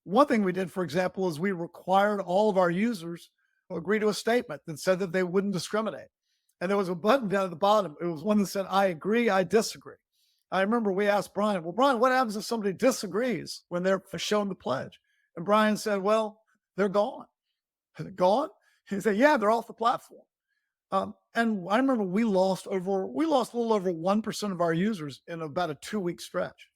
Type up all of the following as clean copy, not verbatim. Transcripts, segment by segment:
One thing we did, for example, is we required all of our users to agree to a statement that said that they wouldn't discriminate. And there was a button down at the bottom. It was one that said, I agree, I disagree. I remember we asked Brian, well, Brian, what happens if somebody disagrees when they're shown the pledge? And Brian said, well, they're gone. Is it gone? He said, yeah, they're off the platform. And I remember we lost a little over 1% of our users in about a 2 week stretch.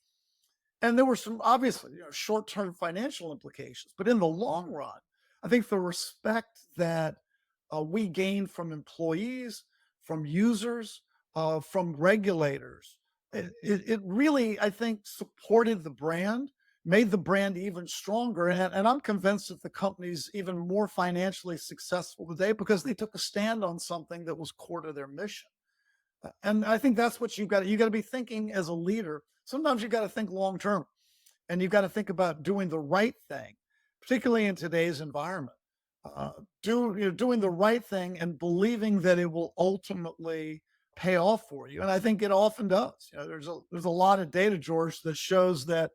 And there were some obviously, short-term financial implications, but in the long run, I think the respect that we gained from employees, from users, from regulators, it really, I think, supported the brand, made the brand even stronger. And I'm convinced that the company's even more financially successful today because they took a stand on something that was core to their mission. And I think that's what you got to be thinking as a leader. Sometimes you got to think long term and you've got to think about doing the right thing, particularly in today's environment. Doing the right thing and believing that it will ultimately pay off for you. And I think it often does. There's a lot of data, George, that shows that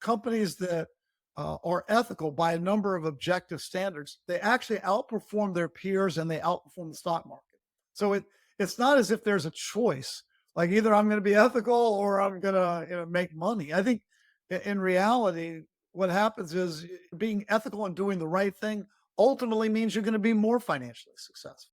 companies that are ethical by a number of objective standards, they actually outperform their peers and they outperform the stock market. So it's not as if there's a choice, like either I'm going to be ethical or I'm going to make money. I think in reality, what happens is being ethical and doing the right thing ultimately means you're going to be more financially successful.